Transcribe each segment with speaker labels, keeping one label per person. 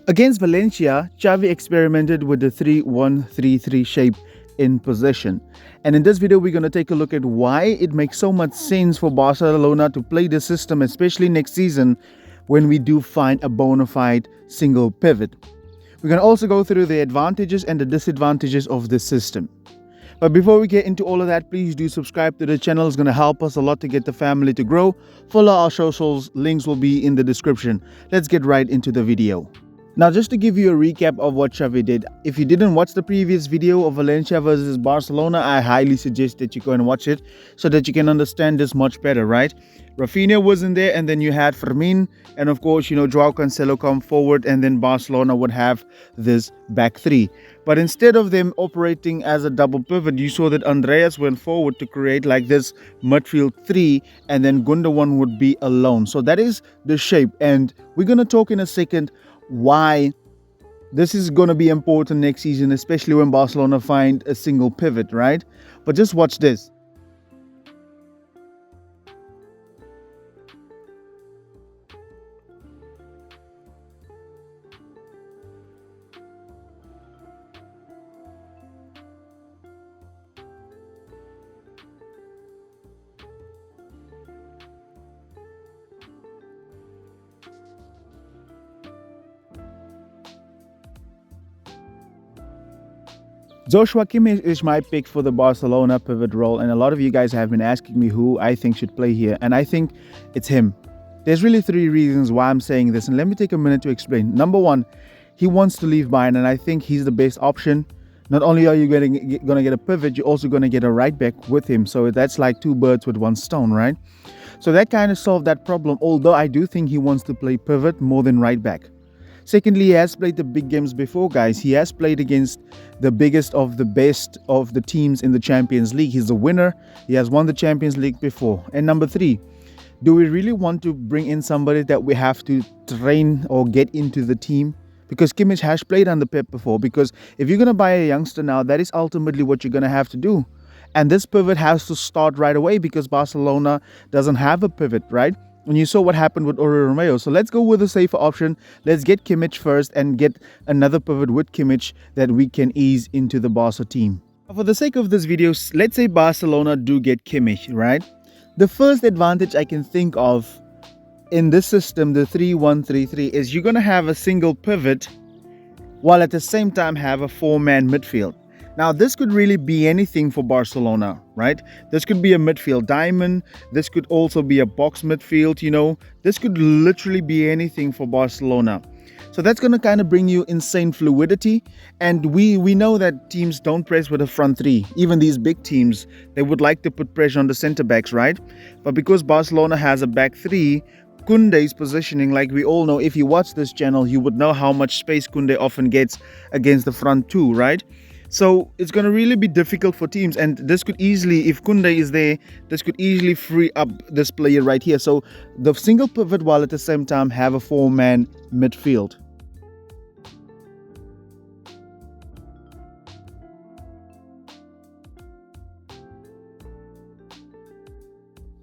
Speaker 1: Against Valencia, Xavi experimented with the 3-1-3-3 shape in possession. And in this video, we're going to take a look at why it makes so much sense for Barcelona to play this system, especially next season when we do find a bona fide single pivot. We're going to also go through the advantages and the disadvantages of this system. But before we get into all of that, please do subscribe to the channel. It's going to help us a lot to get the family to grow. Follow our socials. Links will be in the description. Let's get right into the video. Now, just to give you a recap of what Xavi did, if you didn't watch the previous video of Valencia versus Barcelona, I highly suggest that you go and watch it so that you can understand this much better, right? Rafinha was in there, and then you had Fermin, and of course, Joao Cancelo come forward, and then Barcelona would have this back three. But instead of them operating as a double pivot, you saw that Andreas went forward to create like this midfield three, and then Gundogan would be alone. So that is the shape, and we're going to talk in a second why this is going to be important next season, especially when Barcelona find a single pivot, right? But just watch this. Joshua Kimmich is my pick for the Barcelona pivot role, and a lot of you guys have been asking me who I think should play here, and I think it's him. There's really three reasons why I'm saying this, and let me take a minute to explain. Number one, he wants to leave Bayern, and I think he's the best option. Not only are you going to get a pivot, you're also going to get a right back with him, so that's like two birds with one stone, right? So that kind of solved that problem, although I do think he wants to play pivot more than right back. Secondly, he has played the big games before, guys. He has played against the biggest of the best of the teams in the Champions League. He's the winner. He has won the Champions League before. And number three, do we really want to bring in somebody that we have to train or get into the team? Because Kimmich has played under Pep before. Because if you're going to buy a youngster now, that is ultimately what you're going to have to do. And this pivot has to start right away because Barcelona doesn't have a pivot, right? And you saw what happened with Oriol Romeo. So let's go with a safer option. Let's get Kimmich first and get another pivot with Kimmich that we can ease into the Barca team. For the sake of this video, let's say Barcelona do get Kimmich, right? The first advantage I can think of in this system, the 3-1-3-3, is you're going to have a single pivot while at the same time have a four-man midfield. Now, this could really be anything for Barcelona, right? This could be a midfield diamond. This could also be a box midfield, This could literally be anything for Barcelona. So that's going to kind of bring you insane fluidity. And we know that teams don't press with a front three. Even these big teams, they would like to put pressure on the center backs, right? But because Barcelona has a back three, Koundé's positioning, like we all know, if you watch this channel, you would know how much space Koundé often gets against the front two, right? So it's going to really be difficult for teams, and this could easily, if Koundé is there, this could easily free up this player right here. So the single pivot while at the same time have a four-man midfield.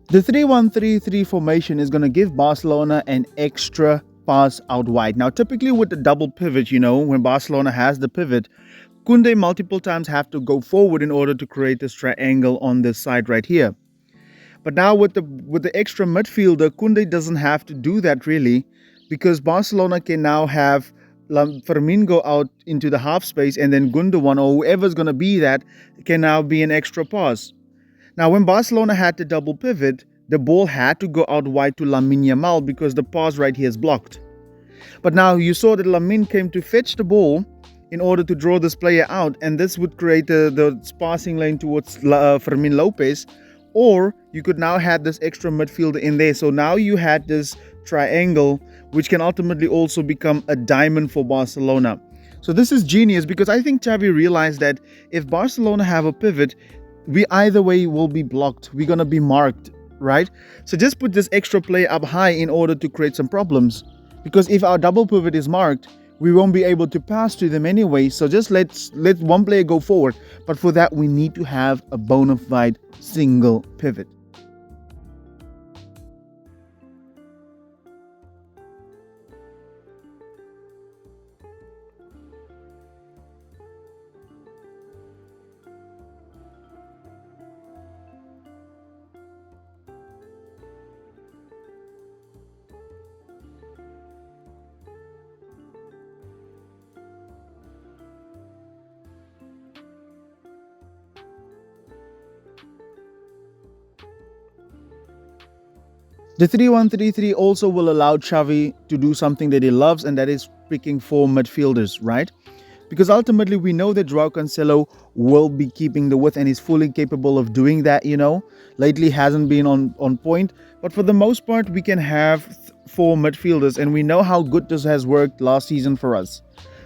Speaker 1: The 3-1-3-3 formation is going to give Barcelona an extra pass out wide. Now, typically with the double pivot, when Barcelona has the pivot, Koundé multiple times have to go forward in order to create this triangle on this side right here. But now with the extra midfielder, Koundé doesn't have to do that really, because Barcelona can now have Fermin go out into the half space, and then Gundogan or whoever's going to be that can now be an extra pass. Now when Barcelona had the double pivot, the ball had to go out wide to Lamine Yamal because the pass right here is blocked. But now you saw that Lamine came to fetch the ball in order to draw this player out, and this would create the passing lane towards Fermin Lopez, or you could now have this extra midfielder in there. So now you had this triangle, which can ultimately also become a diamond for Barcelona. So this is genius, because I think Xavi realized that if Barcelona have a pivot, we either way will be blocked. We're going to be marked, right? So just put this extra player up high in order to create some problems, because if our double pivot is marked, we won't be able to pass to them anyway. So just let one player go forward. But for that, we need to have a bona fide single pivot. The 3-1-3-3 also will allow Xavi to do something that he loves, and that is picking 4 midfielders, right? Because ultimately we know that Joao Cancelo will be keeping the width and is fully capable of doing that. Lately hasn't been on point, but for the most part we can have 4 midfielders, and we know how good this has worked last season for us.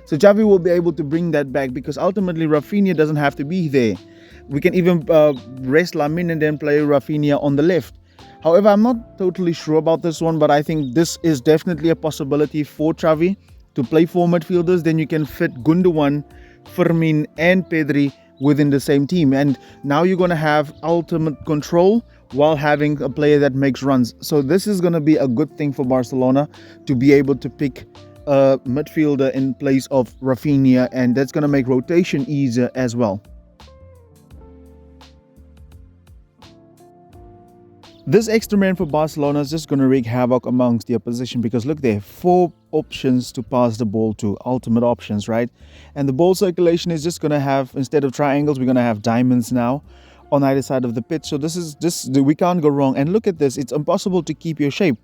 Speaker 1: So Xavi will be able to bring that back, because ultimately Rafinha doesn't have to be there. We can even rest Lamine and then play Rafinha on the left. However, I'm not totally sure about this one, but I think this is definitely a possibility for Xavi to play 4 midfielders. Then you can fit Gundogan, Fermin and Pedri within the same team, and now you're going to have ultimate control while having a player that makes runs. So this is going to be a good thing for Barcelona, to be able to pick a midfielder in place of Rafinha, and that's going to make rotation easier as well. This extra man for Barcelona is just going to wreak havoc amongst the opposition, because look there, 4 options to pass the ball to, ultimate options, right? And the ball circulation is just going to have, instead of triangles, we're going to have diamonds now on either side of the pitch. So we can't go wrong. And look at this, it's impossible to keep your shape,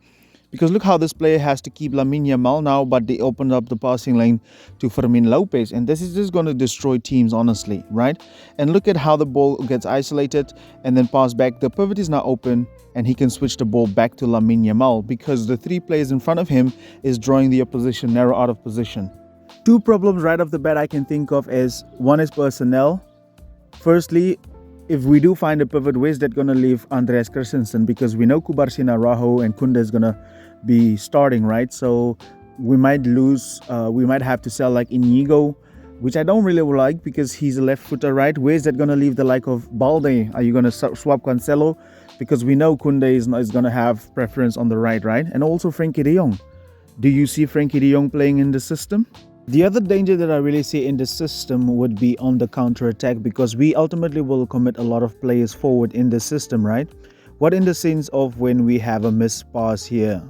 Speaker 1: because look how this player has to keep Lamine Yamal now, but they opened up the passing lane to Fermin Lopez, and this is just going to destroy teams, honestly, right? And look at how the ball gets isolated and then passed back. The pivot is now open, and he can switch the ball back to Lamine Yamal, because the 3 players in front of him is drawing the opposition narrow out of position. 2 problems right off the bat I can think of is, one is personnel. Firstly, if we do find a pivot, where's that going to leave Andreas Christensen? Because we know Kubarsina, Rajo and Kunde is going to be starting, right? So we might lose, we might have to sell like Inigo, which I don't really like, because he's a left footer, right? Where's that going to leave the like of Balde? Are you going to swap Cancelo? Because we know Kunde is going to have preference on the right? And also Frenkie de Jong. Do you see Frenkie de Jong playing in the system? The other danger that I really see in the system would be on the counter-attack, because we ultimately will commit a lot of players forward in the system, right? What in the sense of when we have a missed pass here,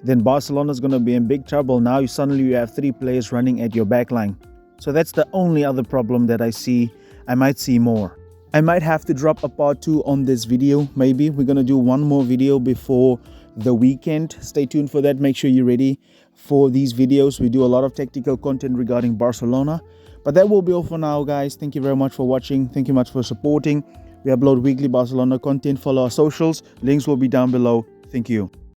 Speaker 1: then Barcelona is going to be in big trouble. Now suddenly you have 3 players running at your back line. So that's the only other problem that I see. I might see more. I might have to drop a part 2 on this video. Maybe we're going to do one more video before the weekend. Stay tuned for that. Make sure you're ready for these videos. We do a lot of tactical content regarding Barcelona. But that will be all for now, guys. Thank you very much for watching. Thank you much for supporting. We upload weekly Barcelona content. Follow our socials. Links will be down below. Thank you.